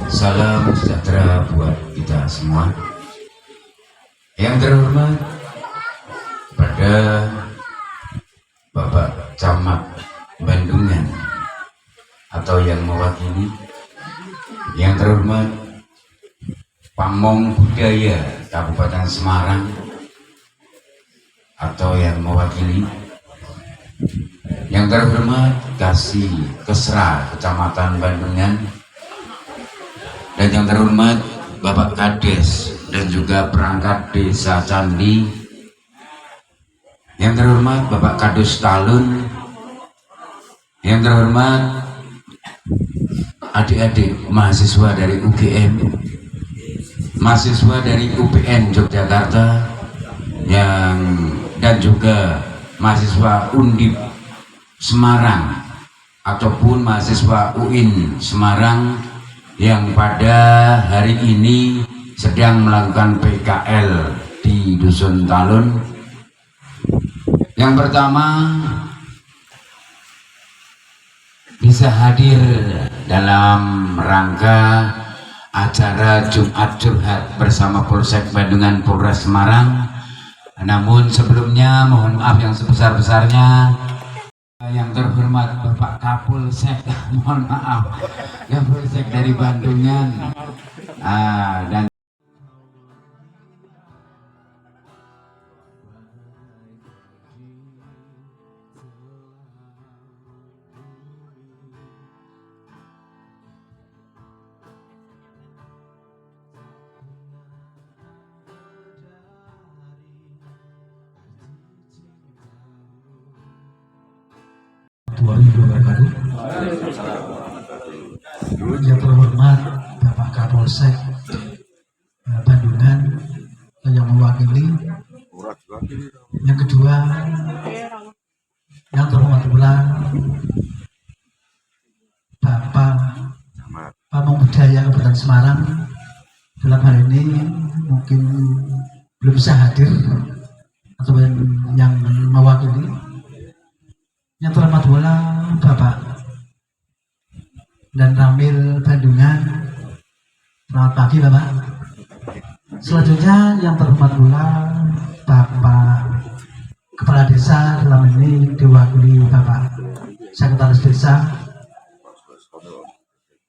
Salam sejahtera buat kita semua. Yang terhormat pada Bapak Camat Bandungan atau yang mewakili, yang terhormat Pamong Budaya Kabupaten Semarang atau yang mewakili, yang terhormat Kasih Kesra Kecamatan Bandungan, dan yang terhormat Bapak Kades dan juga perangkat Desa Candi, yang terhormat Bapak Kadus Talun, yang terhormat adik-adik mahasiswa dari UGM, mahasiswa dari UPN Yogyakarta, dan juga mahasiswa Undip Semarang ataupun mahasiswa UIN Semarang yang pada hari ini sedang melakukan PKL di Dusun Talun. Yang pertama, bisa hadir dalam rangka acara Jumat Curhat bersama Polsek Bandungan Polres Semarang. Namun sebelumnya mohon maaf yang sebesar-besarnya. Yang terhormat Bapak Kapolsek, mohon maaf, Kapolsek dari Bandungan, dan yang terhormat Bapak Kapolsek Bandungan yang mewakili, yang kedua yang terhormat pula Bapak Pamong Budaya Kabupaten Semarang. Dalam hal ini mungkin belum bisa hadir atau yang mewakili. Yang terhormat pula Bapak dan Ramil Bandungan. Selamat pagi Bapak. Selanjutnya yang terhormat pula Bapak Kepala Desa, dalam ini diwakili Bapak Sekretaris Desa.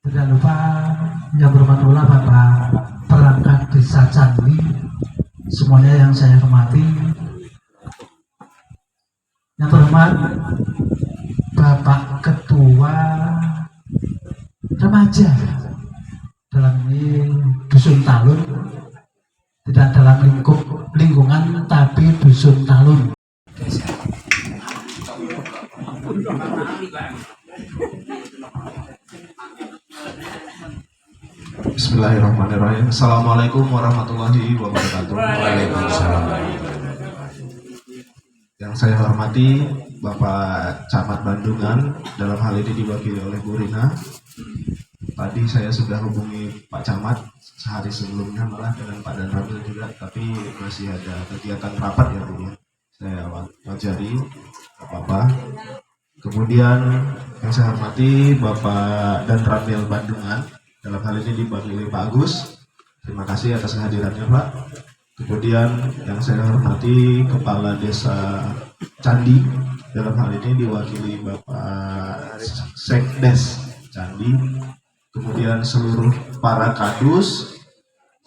Tidak lupa yang terhormat pula Bapak Perangkat Desa Candi, semuanya yang saya hormati. Yang terhormat Bapak Ketua Remaja, dalam ini Dusun Talun, tidak dalam lingkungan tapi Dusun Talun. Bismillahirrahmanirrahim. Assalamualaikum warahmatullahi wabarakatuh. Waalaikumsalam. Yang saya hormati Bapak Camat Bandungan, dalam hal ini diwakili oleh Bu Rina. Tadi saya sudah hubungi Pak Camat sehari sebelumnya, malah dengan Pak Dan Ramil juga, tapi masih ada kegiatan rapat ya Bu ya. Saya wajari apa-apa. Kemudian yang saya hormati Bapak Dan Ramil Bandungan, dalam hal ini diwakili Pak Agus. Terima kasih atas kehadirannya Pak. Kemudian yang saya hormati Kepala Desa Candi, dalam hal ini diwakili Bapak Sekdes Candi. Kemudian seluruh para kadus,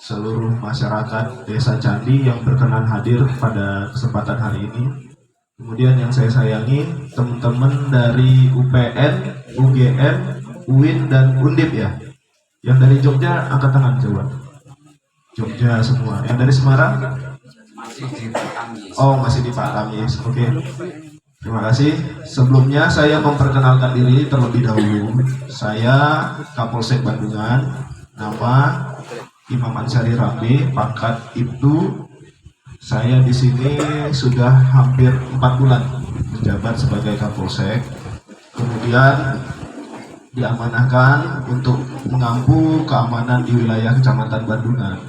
seluruh masyarakat Desa Candi yang berkenan hadir pada kesempatan hari ini. Kemudian yang saya sayangi teman-teman dari UPN, UGM, UIN dan Undip ya. Yang dari Jogja angkat tangan coba. Jogja semua. Yang dari Semarang? Oh, masih di Pak Tamis. Oke. Terima kasih. Sebelumnya saya memperkenalkan diri terlebih dahulu. Saya Kapolsek Bandungan. Nama Imam Ansari Ramli, pangkat Ibtu. Saya di sini sudah hampir 4 bulan menjabat sebagai Kapolsek. Kemudian diamanahkan untuk mengampu keamanan di wilayah Kecamatan Bandungan.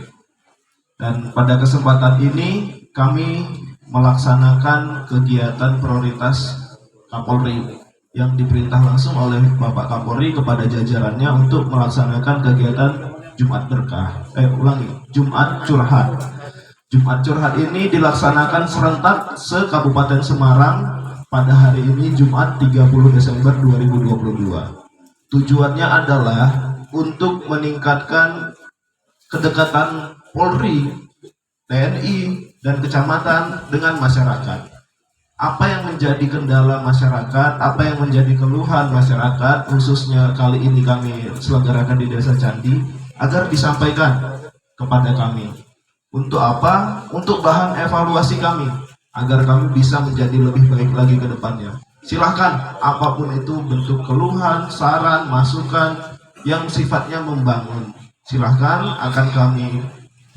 Dan pada kesempatan ini kami melaksanakan kegiatan prioritas Kapolri yang diperintah langsung oleh Bapak Kapolri kepada jajarannya untuk melaksanakan kegiatan Jumat Berkah. Jumat Curhat. Jumat Curhat ini dilaksanakan serentak se-Kabupaten Semarang pada hari ini Jumat 30 Desember 2022. Tujuannya adalah untuk meningkatkan kedekatan Polri, TNI, dan kecamatan dengan masyarakat. Apa yang menjadi kendala masyarakat, apa yang menjadi keluhan masyarakat, khususnya kali ini kami selenggarakan di Desa Candi, agar disampaikan kepada kami. Untuk apa? Untuk bahan evaluasi kami, agar kami bisa menjadi lebih baik lagi ke depannya. Silahkan, apapun itu bentuk keluhan, saran, masukan yang sifatnya membangun. Silahkan, akan kami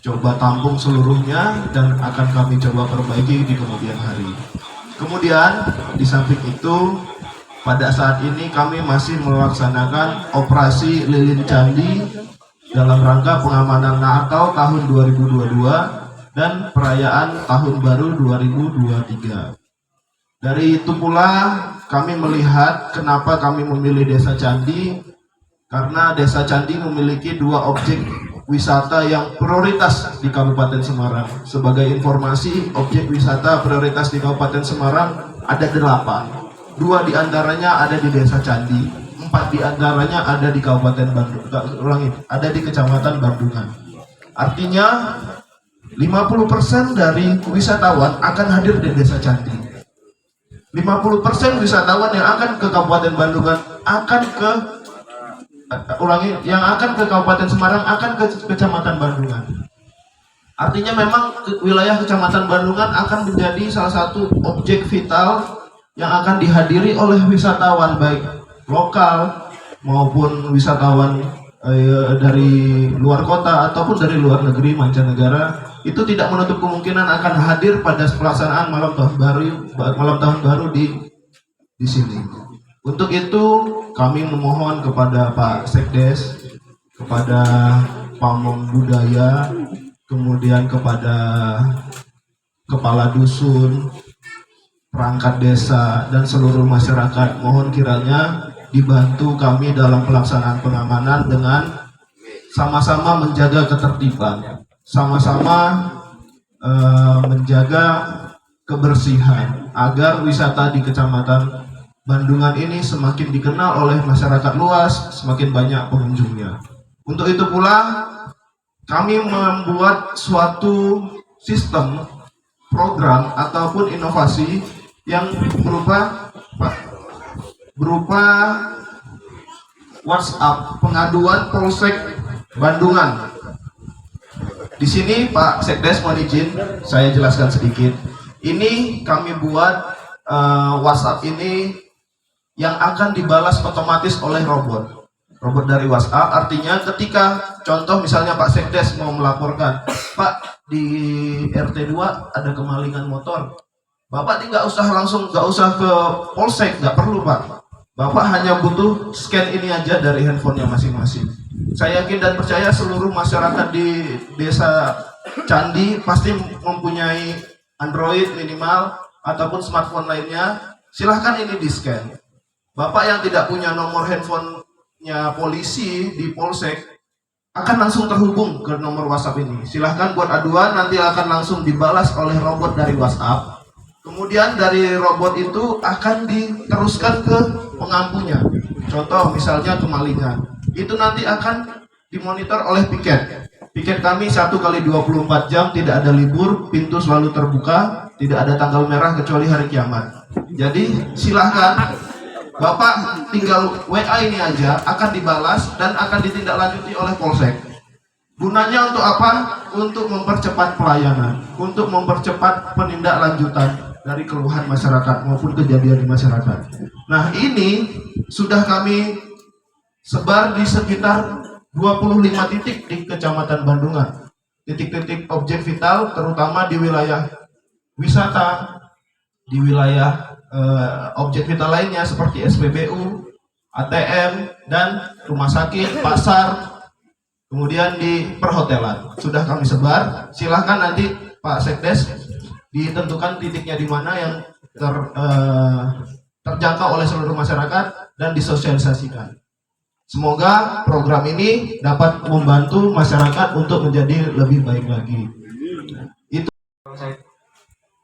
coba tampung seluruhnya dan akan kami coba perbaiki di kemudian hari. Kemudian di samping itu pada saat ini kami masih melaksanakan operasi Lilin Candi dalam rangka pengamanan Natal tahun 2022 dan perayaan Tahun Baru 2023. Dari itu pula kami melihat kenapa kami memilih Desa Candi, karena Desa Candi memiliki 2 objek wisata yang prioritas di Kabupaten Semarang. Sebagai informasi, objek wisata prioritas di Kabupaten Semarang ada 8. 2 diantaranya ada di Desa Candi, 4 diantaranya ada di Kabupaten Bandung. Ada di Kecamatan Bandungan. Artinya 50% dari wisatawan akan hadir di Desa Candi. 50% wisatawan yang akan ke Kabupaten Bandungan yang akan ke Kabupaten Semarang akan ke Kecamatan Bandungan. Artinya memang wilayah Kecamatan Bandungan akan menjadi salah satu objek vital yang akan dihadiri oleh wisatawan baik lokal maupun wisatawan dari luar kota ataupun dari luar negeri mancanegara. Itu tidak menutup kemungkinan akan hadir pada pelaksanaan malam tahun baru di sini. Untuk itu kami memohon kepada Pak Sekdes, kepada Pamong Budaya, kemudian kepada Kepala Dusun, perangkat desa, dan seluruh masyarakat, mohon kiranya dibantu kami dalam pelaksanaan pengamanan dengan sama-sama menjaga ketertiban, sama-sama menjaga kebersihan, agar wisata di Kecamatan Bandungan ini semakin dikenal oleh masyarakat luas, semakin banyak pengunjungnya. Untuk itu pula kami membuat suatu sistem, program ataupun inovasi yang berupa WhatsApp pengaduan Polsek Bandungan. Di sini Pak Sekdes mohon izin saya jelaskan sedikit. Ini kami buat WhatsApp ini yang akan dibalas otomatis oleh robot dari WhatsApp. Artinya ketika contoh misalnya Pak Sekdes mau melaporkan, Pak di RT 2 ada kemalingan motor, Bapak nggak usah ke Polsek, nggak perlu Pak. Bapak hanya butuh scan ini aja dari handphonenya masing-masing. Saya yakin dan percaya seluruh masyarakat di Desa Candi pasti mempunyai Android minimal ataupun smartphone lainnya. Silahkan ini di scan. Bapak yang tidak punya nomor handphonenya polisi di Polsek akan langsung terhubung ke nomor WhatsApp ini. Silahkan buat aduan, nanti akan langsung dibalas oleh robot dari WhatsApp. Kemudian dari robot itu akan diteruskan ke pengampunya. Contoh misalnya kemalingan, itu nanti akan dimonitor oleh piket. Piket kami 1x24 jam, tidak ada libur, pintu selalu terbuka, tidak ada tanggal merah kecuali hari kiamat. Jadi silahkan Bapak tinggal WA ini aja akan dibalas dan akan ditindaklanjuti oleh Polsek. Gunanya untuk apa? Untuk mempercepat pelayanan, untuk mempercepat penindaklanjutan dari keluhan masyarakat maupun kejadian di masyarakat. Nah, ini sudah kami sebar di sekitar 25 titik di Kecamatan Bandungan. Titik-titik objek vital terutama di wilayah wisata, di wilayah objek vital lainnya seperti SPBU, ATM, dan rumah sakit, pasar, kemudian di perhotelan. Sudah kami sebar. Silahkan nanti Pak Sekdes ditentukan titiknya di mana yang terjangkau oleh seluruh masyarakat dan disosialisasikan. Semoga program ini dapat membantu masyarakat untuk menjadi lebih baik lagi.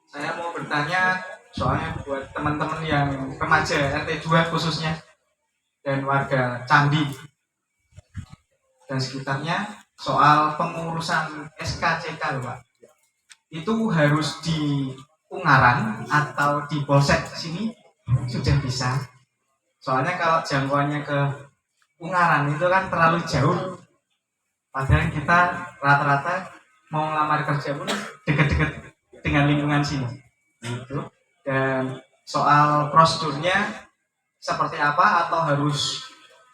Saya mau bertanya soalnya buat teman-teman yang remaja RT 2 khususnya dan warga Candi dan sekitarnya soal pengurusan SKCK loh Pak. Itu harus di Ungaran atau di Polsek sini sudah bisa. Soalnya kalau jangkauannya ke Ungaran itu kan terlalu jauh. Padahal kita rata-rata mau ngelamar kerja pun deket-deket dengan lingkungan sini gitu. Dan soal prosedurnya seperti apa, atau harus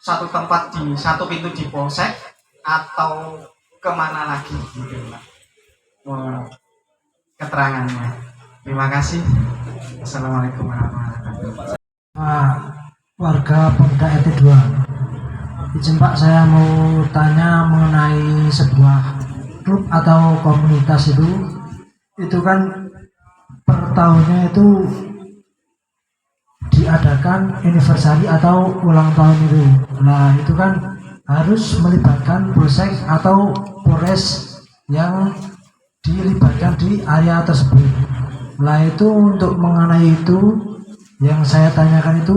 satu tempat di satu pintu di polsek atau kemana lagi gitu Pak, keterangannya. Terima kasih. Assalamualaikum warahmatullahi wabarakatuh. Warga Pemuda RT 2, izin Pak, saya mau tanya mengenai sebuah klub atau komunitas itu kan per tahunnya itu diadakan anniversary atau ulang tahun itu. Nah, itu kan harus melibatkan polsek atau polres yang dilibatkan di area tersebut. Nah, itu untuk mengenai itu yang saya tanyakan itu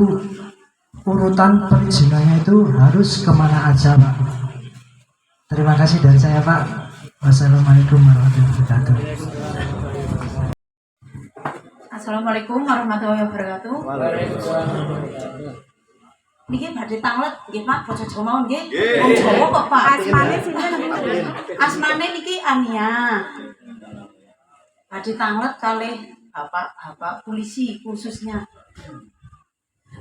urutan perizinannya itu harus kemana aja Pak. Terima kasih dari saya Pak. Wassalamualaikum warahmatullahi wabarakatuh. Assalamualaikum warahmatullahi wabarakatuh. Niki badhe tanglet nggih Pak, basa Jawa mawon nggih. Wong Jawa kok Pak. Asmane sinten? Asmane niki Ania. Badhe tanglet kalih Bapak polisi khususnya.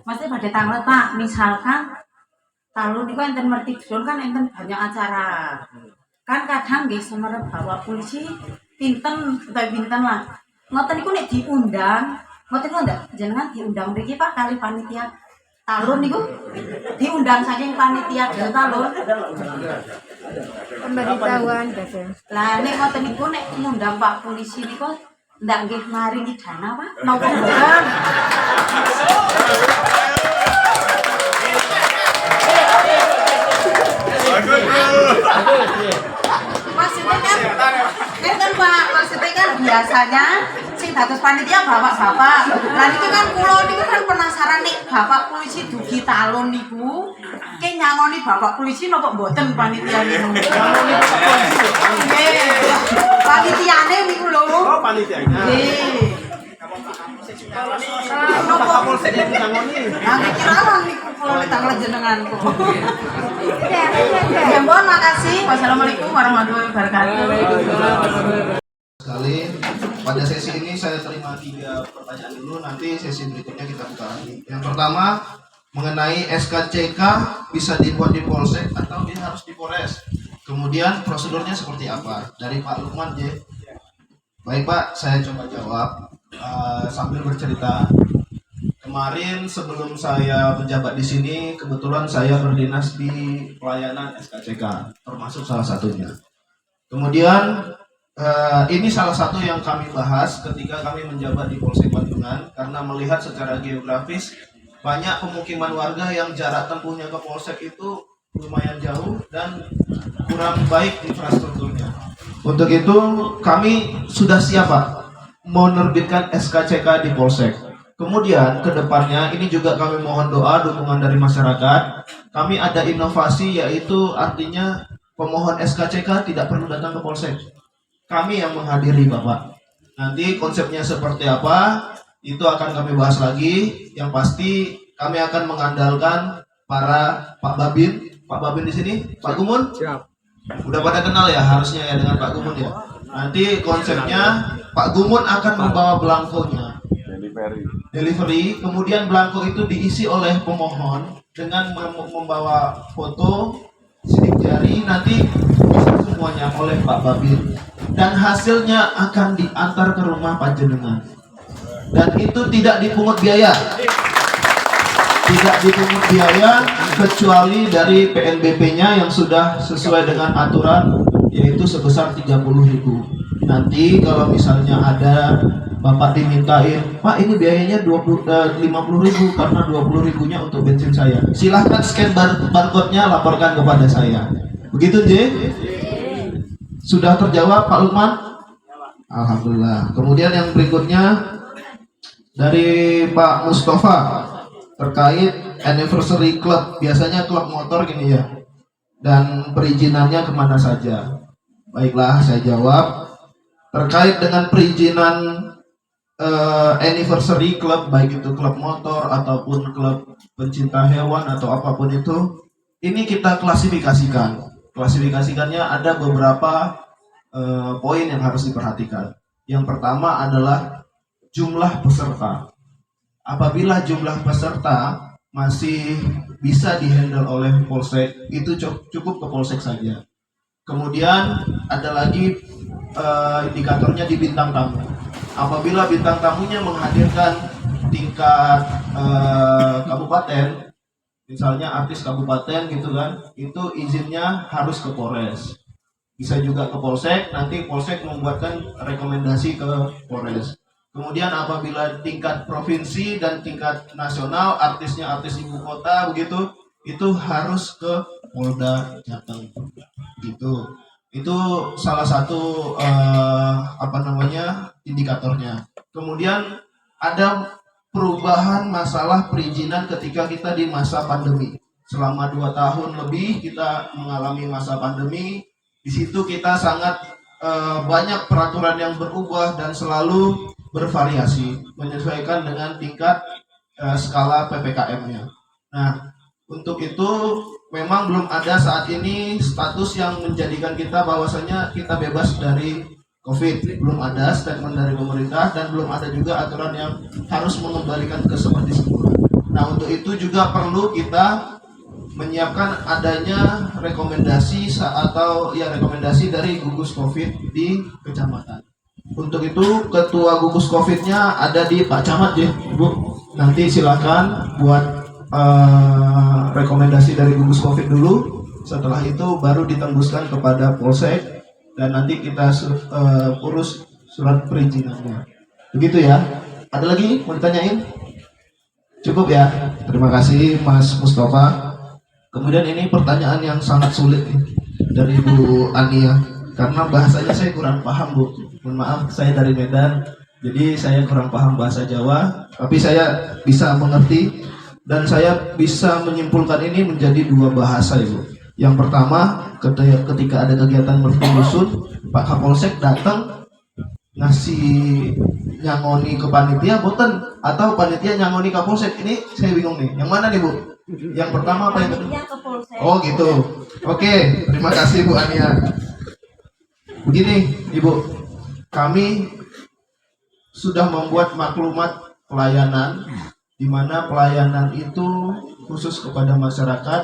Mesti badhe tanglet Pak, misalkan talun niku enten mertidon kan enten banyak acara. Kan kadang nggih semerep bawa polisi pinten utawi pinten lah. Ngoten niku nek diundang, ngoten niku ndak jenengan diundang mriki Pak kali panitia talun niku diundang saking panitia talun. Pemberitahuan gitu. Lah nek ngoten niku nek ngundang Pak polisi niku ndak nggih maringi dana Pak, napa mboten? Maksudnya kan enten Pak, maksudnya kan biasanya sing dados panitia bapak-bapak. Lah niku kan kula niku kan penasaran nih bapak polisi dugi talun niku ke nyangoni bapak polisi napa mboten panitia niku. Nggih. Panitiane niku lho. Oh, panitianya. Nggih. Napa polsek nyangoni? Lah kira niku kula tanglet jenengan kok. Ya, mohon makasih. Wassalamualaikum warahmatullahi wabarakatuh. Sekali pada sesi ini saya terima 3 pertanyaan dulu, nanti sesi berikutnya kita buka lagi. Yang pertama mengenai SKCK bisa dibuat di polsek atau dia harus di polres, kemudian prosedurnya seperti apa, dari Pak Lukman J. Baik Pak, saya coba jawab sambil bercerita. Kemarin sebelum saya menjabat di sini, kebetulan saya berdinas di pelayanan SKCK, termasuk salah satunya. Kemudian ini salah satu yang kami bahas ketika kami menjabat di Polsek Bandungan, karena melihat secara geografis banyak pemukiman warga yang jarak tempuhnya ke Polsek itu lumayan jauh dan kurang baik infrastrukturnya. Untuk itu kami sudah siap Pak menerbitkan SKCK di Polsek. Kemudian ke depannya ini juga kami mohon doa dukungan dari masyarakat. Kami ada inovasi, yaitu artinya pemohon SKCK tidak perlu datang ke Polsek. Kami yang menghadiri Bapak. Nanti konsepnya seperti apa itu akan kami bahas lagi. Yang pasti kami akan mengandalkan para Pak Babin. Pak Babin di sini, Pak Gumun. Siap. Udah pada kenal ya harusnya ya dengan Pak Gumun ya. Nanti konsepnya Pak Gumun akan membawa belangkonya. Delivery, kemudian belangko itu diisi oleh pemohon dengan membawa foto, sidik jari, nanti bisa semuanya oleh Pak Babin, dan hasilnya akan diantar ke rumah panjenengan, dan itu tidak dipungut biaya, kecuali dari PNBP-nya yang sudah sesuai dengan aturan, yaitu sebesar 30.000. Nanti kalau misalnya ada Bapak dimintain, Pak ini biayanya 50.000 karena 20.000-nya untuk bensin saya. Silahkan scan barcode-nya, laporkan kepada saya. Begitu J? Sudah terjawab Pak Lukman? Alhamdulillah. Kemudian yang berikutnya dari Pak Mustafa terkait anniversary club. Biasanya klub motor gini ya. Dan perizinannya kemana saja? Baiklah, saya jawab. Terkait dengan perizinan anniversary club, baik itu klub motor ataupun klub pencinta hewan atau apapun itu, ini kita klasifikasikan. Klasifikasikannya ada beberapa poin yang harus diperhatikan. Yang pertama adalah jumlah peserta. Apabila jumlah peserta masih bisa dihandle oleh polsek, itu cukup ke polsek saja. Kemudian ada lagi indikatornya di bintang tamu. Apabila bintang tamunya menghadirkan tingkat kabupaten, misalnya artis kabupaten gitu kan, itu izinnya harus ke Polres. Bisa juga ke polsek, nanti polsek membuatkan rekomendasi ke Polres. Kemudian apabila tingkat provinsi dan tingkat nasional, artisnya artis ibu kota begitu, itu harus ke Polda Jateng. Gitu. Itu salah satu indikatornya. Kemudian ada perubahan masalah perizinan ketika kita di masa pandemi. Selama 2 tahun lebih kita mengalami masa pandemi. Di situ kita sangat banyak peraturan yang berubah dan selalu bervariasi menyesuaikan dengan tingkat skala PPKM-nya. Nah, untuk itu memang belum ada saat ini status yang menjadikan kita bahwasanya kita bebas dari COVID. Belum ada statement dari pemerintah dan belum ada juga aturan yang harus mengembalikan ke seperti semula. Nah, untuk itu juga perlu kita menyiapkan adanya rekomendasi dari gugus COVID di kecamatan. Untuk itu ketua gugus COVID-nya ada di Pak Camat ya, Bu. Nanti silakan buat rekomendasi dari gugus COVID dulu. Setelah itu baru ditembuskan kepada polsek dan nanti kita urus surat perizinannya. Begitu ya. Ada lagi mau ditanyain? Cukup ya. Terima kasih Mas Mustafa. Kemudian ini pertanyaan yang sangat sulit nih, dari Bu Ania, karena bahasanya saya kurang paham Bu. Mohon maaf, saya dari Medan, jadi saya kurang paham bahasa Jawa, tapi saya bisa mengerti dan saya bisa menyimpulkan ini menjadi 2 bahasa Ibu. Yang pertama, ketika ada kegiatan berdusun, Pak Kapolsek datang ngasih nyangoni ke panitia, boten, atau panitia nyangoni Kapolsek. Ini saya bingung nih, yang mana nih Bu? Yang pertama apa yang kedua? Oh gitu. Oke, terima kasih Bu Ania. Begini Ibu, kami sudah membuat maklumat pelayanan, di mana pelayanan itu khusus kepada masyarakat,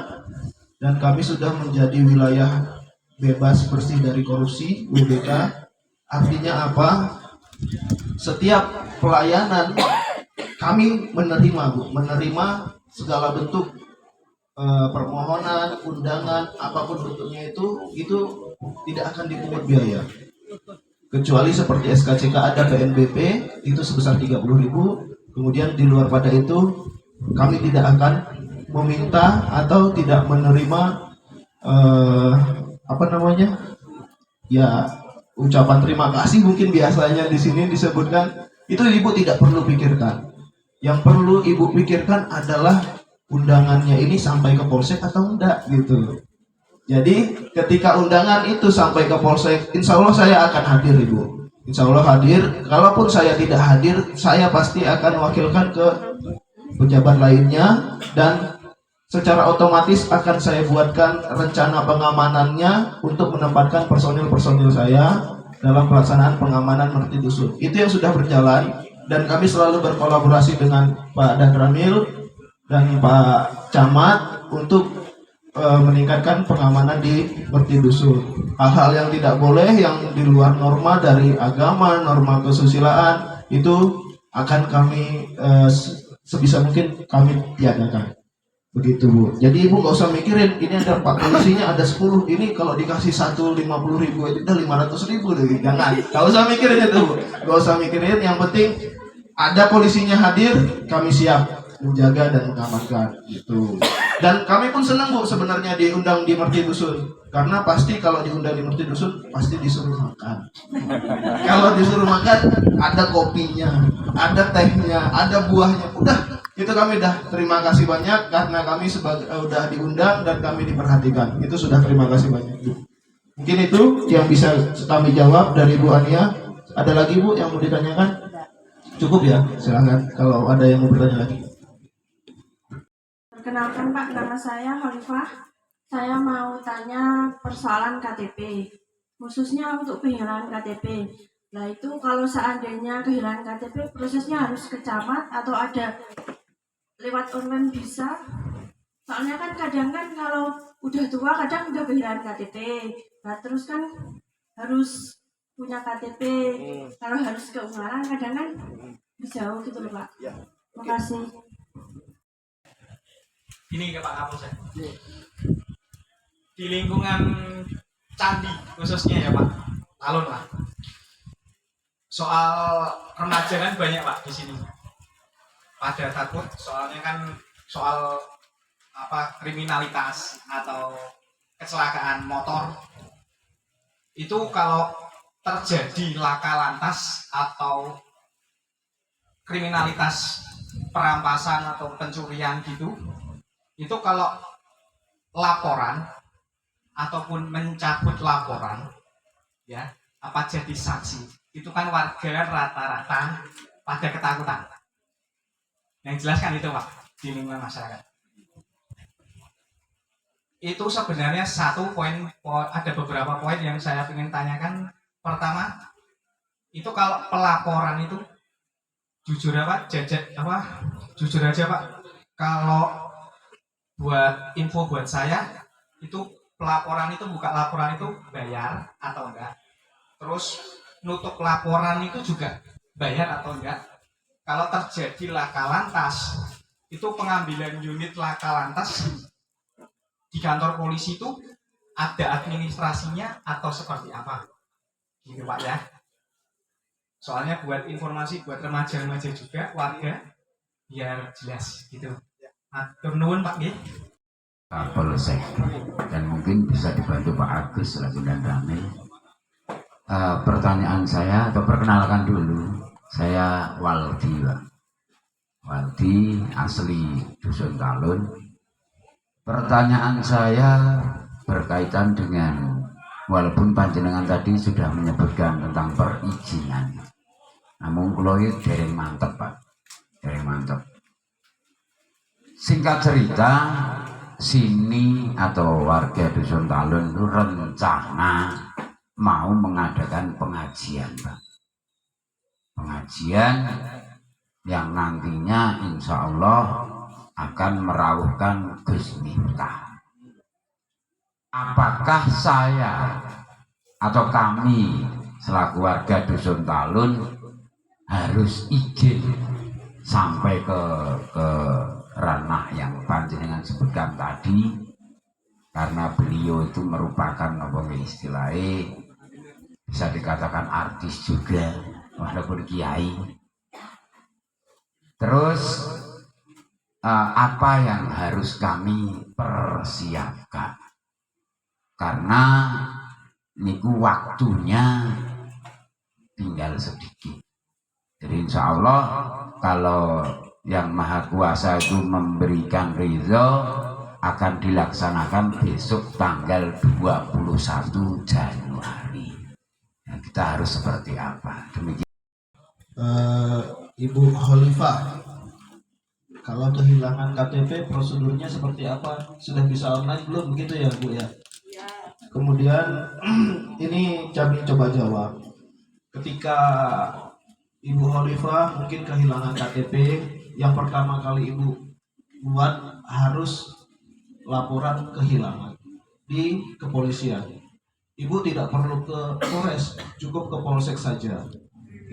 dan kami sudah menjadi wilayah bebas bersih dari korupsi (WBK). Artinya apa? Setiap pelayanan kami menerima Bu, menerima segala bentuk permohonan, undangan, apapun bentuknya itu tidak akan dipungut biaya. Kecuali seperti SKCK ada PNBP itu sebesar 30.000. Kemudian di luar pada itu kami tidak akan meminta atau tidak menerima ucapan terima kasih mungkin biasanya di sini disebutkan. Itu Ibu tidak perlu pikirkan. Yang perlu Ibu pikirkan adalah undangannya ini sampai ke polsek atau enggak gitu. Jadi ketika undangan itu sampai ke polsek, insya Allah saya akan hadir Ibu. Insya Allah hadir. Kalaupun saya tidak hadir, saya pasti akan wakilkan ke pejabat lainnya dan secara otomatis akan saya buatkan rencana pengamanannya untuk menempatkan personil-personil saya dalam pelaksanaan pengamanan Merti Dusun. Itu yang sudah berjalan dan kami selalu berkolaborasi dengan Pak Danramil dan Pak Camat untuk meningkatkan pengamanan di Merti Dusun. Hal-hal yang tidak boleh, yang di luar norma dari agama, norma kesusilaan, itu akan kami sebisa mungkin kami tiadakan. Begitu Bu. Jadi Ibu nggak usah mikirin ini ada 4 polisinya, ada 10, ini kalau dikasih 150.000 itu udah 500.000 deh. Jangan, nggak usah mikirin itu Bu. Nggak usah mikirin, yang penting ada polisinya hadir, kami siap menjaga dan mengamankan gitu. Dan kami pun senang Bu sebenarnya diundang di Merti Dusun, karena pasti kalau diundang di Merti Dusun pasti disuruh makan. Kalau disuruh makan ada kopinya, ada tehnya, ada buahnya, udah itu kami dah terima kasih banyak karena kami udah diundang dan kami diperhatikan. Itu sudah terima kasih banyak Bu. Mungkin itu yang bisa kami jawab dari Bu Ania. Ada lagi Bu yang mau ditanyakan? Cukup ya, silahkan kalau ada yang mau bertanya lagi. Perkenalkan Pak, nama saya Khalifah. Saya mau tanya persoalan KTP, khususnya untuk kehilangan KTP. Nah itu kalau seandainya kehilangan KTP, prosesnya harus ke camat atau ada lewat online bisa? Soalnya kan kadang kan kalau udah tua kadang udah kehilangan KTP. Nah terus kan harus punya KTP. Kalau harus ke Ungaran kadang kan jauh gitu loh Pak. Terima kasih. Ini ke Pak Kapolsek. Di lingkungan candi khususnya ya Pak, Talun lah. Soal remaja kan banyak Pak di sini. Pada takut soalnya kan soal kriminalitas atau kecelakaan motor. Itu kalau terjadi laka lantas atau kriminalitas perampasan atau pencurian gitu, itu kalau laporan ataupun mencabut laporan ya apa jadi saksi, itu kan warga rata-rata pada ketakutan. Yang jelaskan itu Pak di lingkungan masyarakat. Itu sebenarnya satu poin, ada beberapa poin yang saya ingin tanyakan. Pertama, itu kalau pelaporan itu jujur jujur aja Pak, kalau buat info buat saya itu pelaporan itu buka laporan itu bayar atau enggak, terus nutup laporan itu juga bayar atau enggak. Kalau terjadi laka lantas itu pengambilan unit laka lantas di kantor polisi itu ada administrasinya atau seperti apa gitu Pak ya. Soalnya buat informasi buat remaja-remaja juga warga biar jelas gitu. Atur nuwun Pak nggih. Kapolsek dan mungkin bisa dibantu Pak Agus lagi dan Ramil. Pertanyaan saya atau perkenalkan dulu, saya Waldi Pak. Waldi asli Dusun Talun. Pertanyaan saya berkaitan dengan, walaupun panjenengan tadi sudah menyebutkan tentang perizinan, namun kalau itu dereng mantep Pak, dereng mantep. Singkat cerita, sini atau warga Dusun Talun itu rencana mau mengadakan pengajian Pak. Pengajian yang nantinya insya Allah akan merawuhkan Gus Miftah. Apakah saya atau kami selaku warga Dusun Talun harus izin sampai ke ranah yang panjenengan sebutkan tadi, karena beliau itu merupakan istilahnya bisa dikatakan artis juga walaupun kiai. Terus apa yang harus kami persiapkan, karena niku waktunya tinggal sedikit. Jadi insya Allah kalau yang Maha Kuasa itu memberikan ridho, akan dilaksanakan besok tanggal 21 Januari. Nah, kita harus seperti apa? Demikian. Ibu Khalifah, kalau kehilangan KTP prosedurnya seperti apa? Sudah bisa online belum begitu ya Bu ya? Kemudian ini kami coba jawab. Ketika Ibu Khalifah mungkin kehilangan KTP, yang pertama kali Ibu buat harus laporan kehilangan di kepolisian. Ibu tidak perlu ke Polres, cukup ke Polsek saja.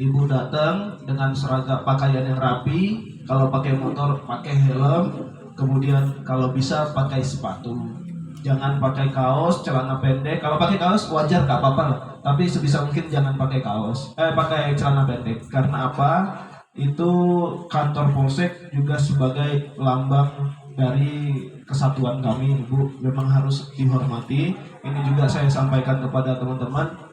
Ibu datang dengan seragam pakaian yang rapi, kalau pakai motor pakai helm, kemudian kalau bisa pakai sepatu, jangan pakai kaos, celana pendek. Kalau pakai kaos wajar, gak apa-apa lah. Tapi sebisa mungkin jangan pakai kaos, pakai celana pendek. Karena apa? Itu kantor polsek juga sebagai lambang dari kesatuan kami, Ibu. Memang harus dihormati. Ini juga saya sampaikan kepada teman-teman.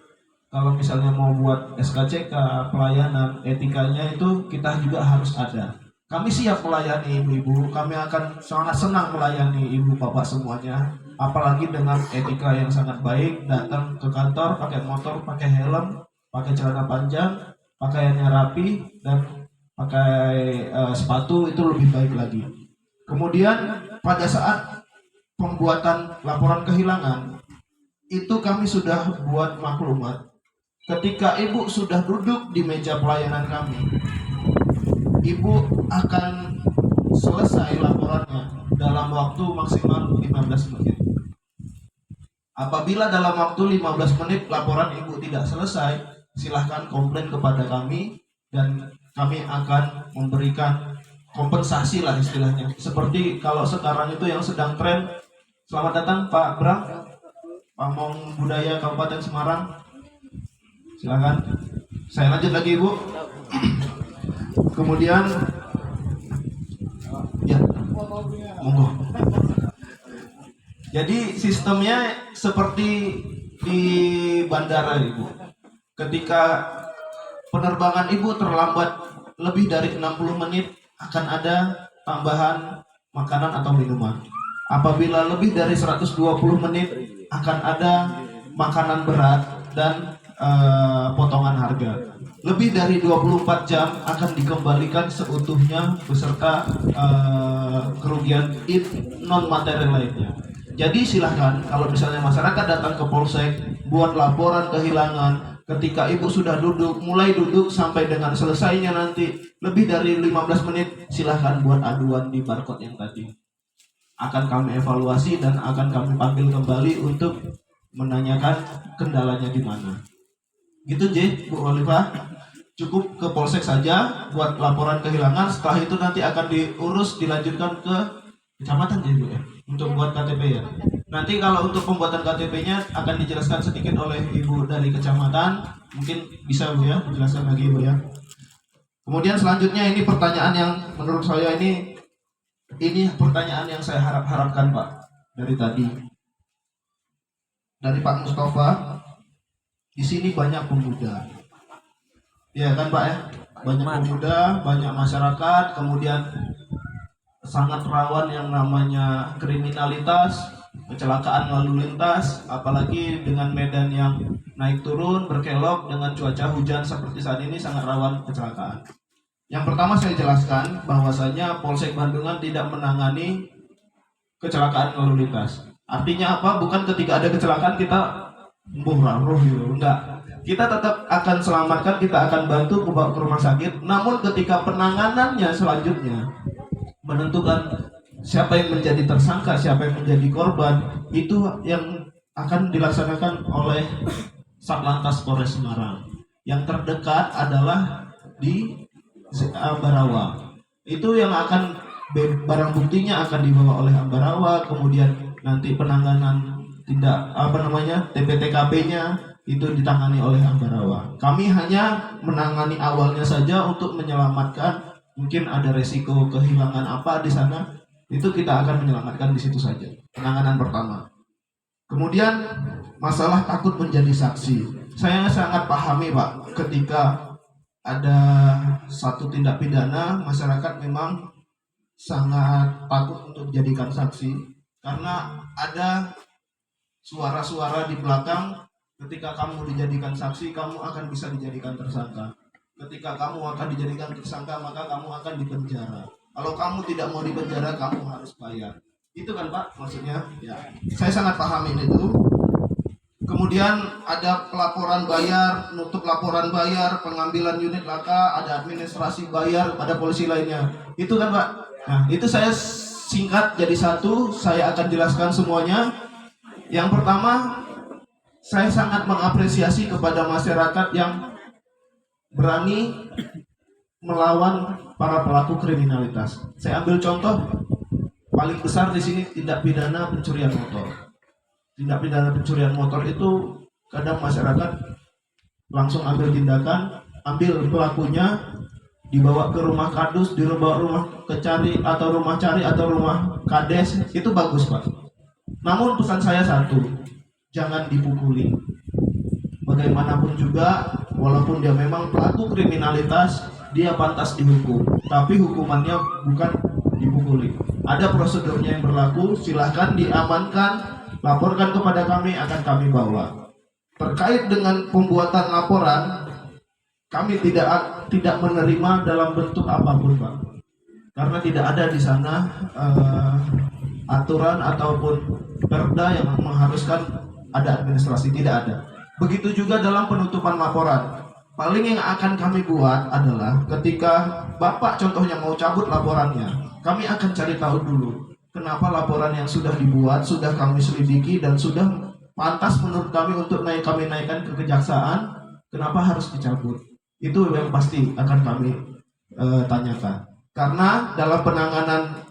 Kalau misalnya mau buat SKCK, pelayanan, etikanya itu kita juga harus ada. Kami siap melayani ibu-ibu, kami akan sangat senang melayani ibu bapak semuanya. Apalagi dengan etika yang sangat baik, datang ke kantor pakai motor, pakai helm, pakai celana panjang, pakaiannya rapi, dan pakai sepatu, itu lebih baik lagi. Kemudian pada saat pembuatan laporan kehilangan, itu kami sudah buat maklumat. Ketika ibu sudah duduk di meja pelayanan kami, ibu akan selesai laporannya dalam waktu maksimal 15 menit. Apabila dalam waktu 15 menit laporan ibu tidak selesai, silahkan komplain kepada kami dan kami akan memberikan kompensasi lah istilahnya. Seperti kalau sekarang itu yang sedang tren, selamat datang Pak Bram, Pamong Budaya Kabupaten Semarang. Silakan. Saya lanjut lagi Ibu. Kemudian ya, monggo. Jadi sistemnya seperti di bandara Ibu. Ketika penerbangan Ibu terlambat lebih dari 60 menit, akan ada tambahan makanan atau minuman. Apabila lebih dari 120 menit, akan ada makanan berat dan potongan harga. Lebih dari 24 jam akan dikembalikan seutuhnya beserta kerugian non materi lainnya. Jadi silahkan kalau misalnya masyarakat datang ke polsek buat laporan kehilangan, ketika ibu sudah duduk, mulai duduk sampai dengan selesainya nanti lebih dari 15 menit, silahkan buat aduan di barcode yang tadi. Akan kami evaluasi dan akan kami panggil kembali untuk menanyakan kendalanya di mana. Gitu J, Bu Olivia. Cukup ke polsek saja buat laporan kehilangan. Setelah itu nanti akan diurus, dilanjutkan ke kecamatan J, Bu ya, untuk buat KTP ya. Nanti kalau untuk pembuatan KTP-nya akan dijelaskan sedikit oleh Ibu dari kecamatan. Mungkin bisa Bu ya, dijelaskan lagi Bu ya. Kemudian selanjutnya ini pertanyaan yang menurut saya ini pertanyaan yang saya harapkan Pak dari tadi. Dari Pak Mustafa. Di sini banyak pemuda, ya kan Pak ya, banyak pemuda, banyak masyarakat, kemudian sangat rawan yang namanya kriminalitas, kecelakaan lalu lintas, apalagi dengan medan yang naik turun, berkelok, dengan cuaca hujan seperti saat ini sangat rawan kecelakaan. Yang pertama saya jelaskan bahwasanya Polsek Bandungan tidak menangani kecelakaan lalu lintas. Artinya apa? Bukan ketika ada kecelakaan kita roh gitu, enggak. Kita tetap akan selamatkan, kita akan bantu ke rumah sakit. Namun ketika penanganannya selanjutnya menentukan siapa yang menjadi tersangka, siapa yang menjadi korban, itu yang akan dilaksanakan oleh Satlantas Polres Semarang. Yang terdekat adalah di Ambarawa. Itu yang akan barang buktinya akan dibawa oleh Ambarawa, kemudian nanti penanganan TPTKP-nya itu ditangani oleh Ambarawa. Kami hanya menangani awalnya saja untuk menyelamatkan, mungkin ada resiko kehilangan apa di sana, itu kita akan menyelamatkan di situ saja. Penanganan pertama. Kemudian masalah takut menjadi saksi. Saya sangat pahami Pak, ketika ada satu tindak pidana, masyarakat memang sangat takut untuk dijadikan saksi karena ada suara-suara di belakang. Ketika kamu dijadikan saksi, kamu akan bisa dijadikan tersangka. Ketika kamu akan dijadikan tersangka, maka kamu akan dipenjara. Kalau kamu tidak mau dipenjara, kamu harus bayar. Itu kan Pak maksudnya? Ya. Saya sangat pahami itu. Kemudian ada pelaporan bayar, nutup laporan bayar, pengambilan unit laka, ada administrasi bayar pada polisi lainnya. Itu kan Pak? Nah, itu saya singkat jadi satu, saya akan jelaskan semuanya. Yang pertama, saya sangat mengapresiasi kepada masyarakat yang berani melawan para pelaku kriminalitas. Saya ambil contoh paling besar di sini tindak pidana pencurian motor. Tindak pidana pencurian motor itu kadang masyarakat langsung ambil tindakan, ambil pelakunya, dibawa ke rumah kadus, dibawa rumah kecari atau rumah cari atau rumah kades, itu bagus Pak. Namun pesan saya satu, jangan dipukuli. Bagaimanapun juga, walaupun dia memang pelaku kriminalitas, dia pantas dihukum, tapi hukumannya bukan dipukuli. Ada prosedurnya yang berlaku, silahkan diamankan, laporkan kepada kami, akan kami bawa. Terkait dengan pembuatan laporan, kami tidak menerima dalam bentuk apapun Pak, karena tidak ada di sana aturan ataupun perda yang mengharuskan ada administrasi, tidak ada. Begitu juga dalam penutupan laporan. Paling yang akan kami buat adalah ketika Bapak contohnya mau cabut laporannya, kami akan cari tahu dulu kenapa laporan yang sudah dibuat, sudah kami selidiki dan sudah pantas menurut kami untuk kami naikkan ke kejaksaan, kenapa harus dicabut. Itu yang pasti akan kami tanyakan. Karena dalam penanganan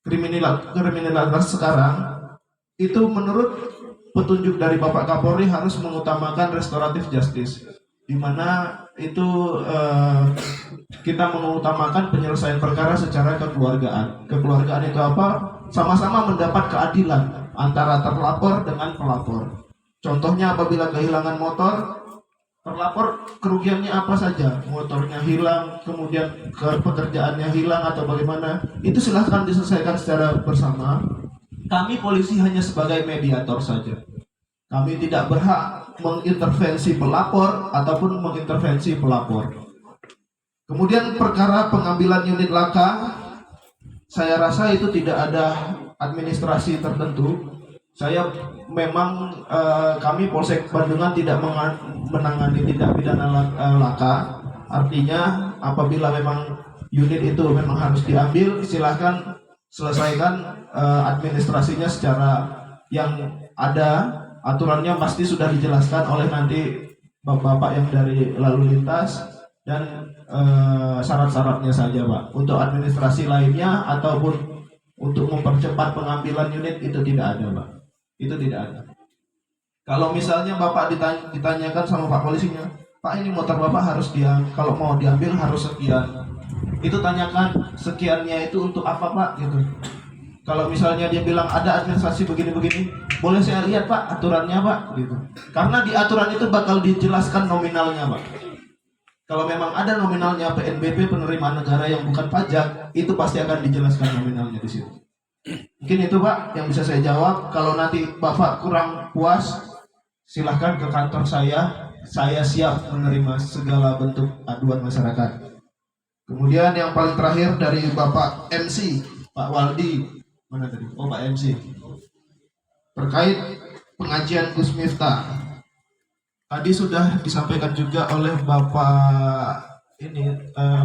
kriminalitas sekarang, itu menurut petunjuk dari Bapak Kapolri harus mengutamakan restoratif justice, di mana itu kita mengutamakan penyelesaian perkara secara kekeluargaan. Kekeluargaan itu apa? Sama-sama mendapat keadilan antara terlapor dengan pelapor. Contohnya apabila kehilangan motor, terlapor kerugiannya apa saja, motornya hilang, kemudian pekerjaannya hilang atau bagaimana, itu silahkan diselesaikan secara bersama. Kami polisi hanya sebagai mediator saja. Kami tidak berhak mengintervensi pelapor ataupun mengintervensi pelapor. Kemudian perkara pengambilan unit laka, saya rasa itu tidak ada administrasi tertentu. Saya memang kami Polsek Bandungan tidak menangani tindak pidana laka. Artinya apabila memang unit itu memang harus diambil, silahkan selesaikan administrasinya secara yang ada. Aturannya pasti sudah dijelaskan oleh nanti bapak-bapak yang dari lalu lintas dan syarat-syaratnya saja Pak. Untuk administrasi lainnya ataupun untuk mempercepat pengambilan unit itu tidak ada Pak. Itu tidak ada. Kalau misalnya Bapak ditanyakan sama Pak polisinya, Pak ini motor Bapak harus kalau mau diambil harus sekian. Itu tanyakan sekiannya itu untuk apa Pak gitu. Kalau misalnya dia bilang ada administrasi begini-begini, boleh saya lihat Pak aturannya Pak gitu. Karena di aturan itu bakal dijelaskan nominalnya Pak. Kalau memang ada nominalnya PNBP penerimaan negara yang bukan pajak, itu pasti akan dijelaskan nominalnya di situ. Mungkin itu Pak yang bisa saya jawab. Kalau nanti Bapak kurang puas, silahkan ke kantor saya. Saya siap menerima segala bentuk aduan masyarakat. Kemudian yang paling terakhir dari Bapak MC, Pak Waldi. Mana tadi? Oh Pak MC. Terkait pengajian Gus Miftah. Tadi sudah disampaikan juga oleh Bapak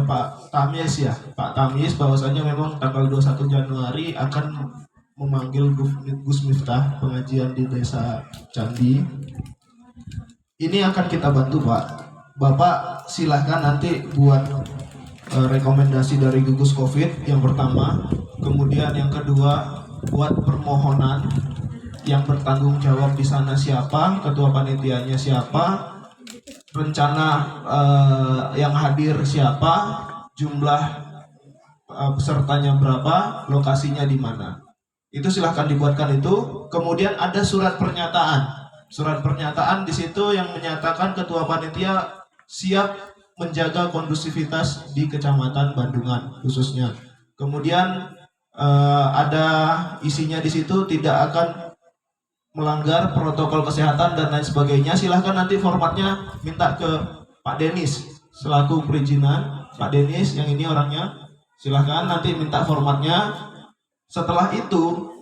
Pak Tamis ya. Pak Tamis bahwasanya memang tanggal 21 Januari akan memanggil Gus Miftah pengajian di Desa Candi. Ini akan kita bantu Pak. Bapak silahkan nanti buat rekomendasi dari gugus COVID yang pertama. Kemudian yang kedua, buat permohonan yang bertanggung jawab di sana siapa, ketua panitianya siapa, rencana yang hadir siapa, jumlah pesertanya berapa, lokasinya di mana. Itu silahkan dibuatkan itu. Kemudian ada surat pernyataan. Surat pernyataan di situ yang menyatakan ketua panitia siap menjaga kondusivitas di Kecamatan Bandungan khususnya. Kemudian ada isinya di situ tidak akan melanggar protokol kesehatan dan lain sebagainya. Silahkan nanti formatnya minta ke Pak Denis selaku perizinan. Pak Denis yang ini orangnya, silahkan nanti minta formatnya. Setelah itu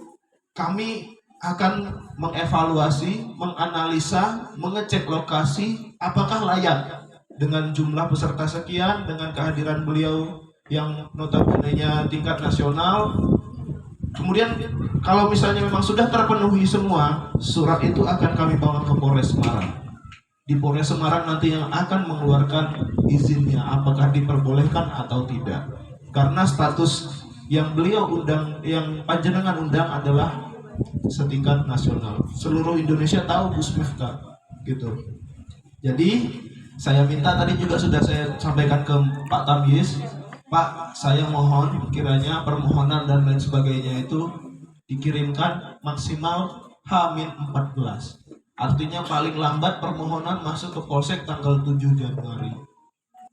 kami akan mengevaluasi, menganalisa, mengecek lokasi apakah layak dengan jumlah peserta sekian, dengan kehadiran beliau yang notabene-nya tingkat nasional. Kemudian kalau misalnya memang sudah terpenuhi semua, surat itu akan kami bawa ke Polres Semarang. Di Polres Semarang nanti yang akan mengeluarkan izinnya apakah diperbolehkan atau tidak. Karena status yang beliau undang, yang panjenengan undang adalah setingkat nasional. Seluruh Indonesia tahu Gus Miftah gitu. Jadi saya minta, tadi juga sudah saya sampaikan ke Pak Tamyiz, Pak, saya mohon kiranya permohonan dan lain sebagainya itu dikirimkan maksimal H-14. Artinya paling lambat permohonan masuk ke Polsek tanggal 7 Januari.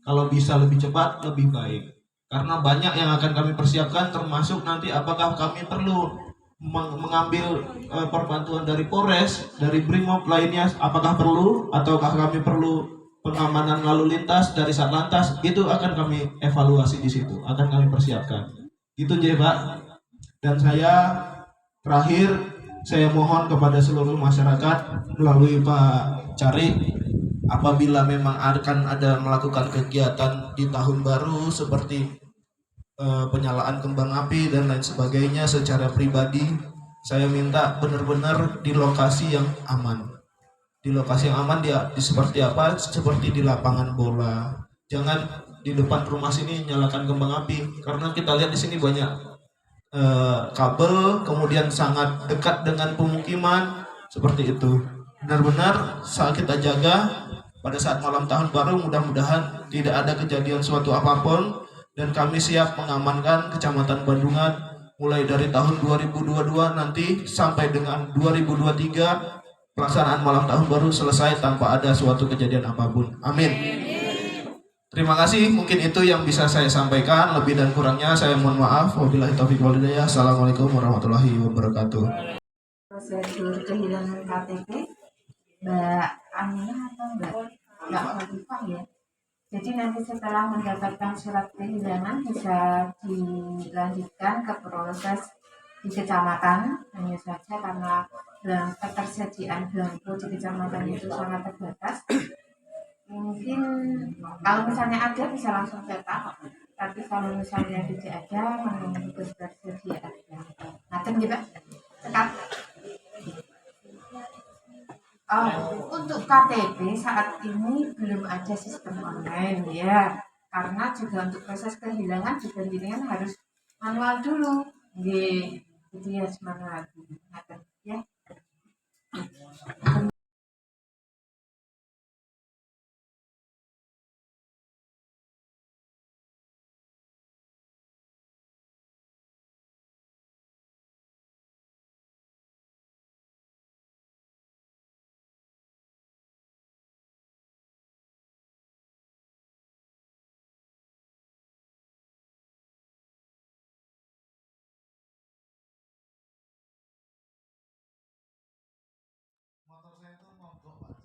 Kalau bisa lebih cepat lebih baik. Karena banyak yang akan kami persiapkan, termasuk nanti apakah kami perlu mengambil perbantuan dari Polres, dari Brimob lainnya, apakah perlu, ataukah kami perlu pengamanan lalu lintas dari Satlantas, itu akan kami evaluasi di situ, akan kami persiapkan. Itu aja Pak. Dan saya terakhir, saya mohon kepada seluruh masyarakat melalui Pak Cari, apabila memang akan ada melakukan kegiatan di tahun baru seperti penyalaan kembang api dan lain sebagainya, secara pribadi saya minta benar-benar di lokasi yang aman. Di lokasi yang aman di seperti apa? Seperti di lapangan bola. Jangan di depan rumah sini nyalakan kembang api, karena kita lihat di sini banyak kabel, kemudian sangat dekat dengan pemukiman seperti itu. Benar-benar saat kita jaga pada saat malam tahun baru, mudah-mudahan tidak ada kejadian suatu apapun, dan kami siap mengamankan Kecamatan Bandungan mulai dari tahun 2022 nanti sampai dengan 2023, pelaksanaan malam tahun baru selesai tanpa ada suatu kejadian apapun. Amin. Terima kasih, mungkin itu yang bisa saya sampaikan. Lebih dan kurangnya saya mohon maaf. Wabillahi taufiq wal hidayah. Assalamualaikum warahmatullahi wabarakatuh. Prosedur kehilangan KTP Mbak Aminah atau Mbak Khalifah ya. Jadi nanti setelah mendapatkan surat kehilangan bisa dilanjutkan ke proses di kecamatan. Hanya saja karena ketersediaan belangko di kecamatan itu sangat terbatas. Mungkin kalau misalnya ada bisa langsung cetak, tapi kalau misalnya tidak ada menunggu ketersediaan belangko. Nah, kita cetak. Untuk KTP saat ini belum ada sistem online ya, karena juga untuk proses kehilangan juga jenengan harus manual dulu, jadi harus manual dulu, ya. Motor saya itu mogok Pak.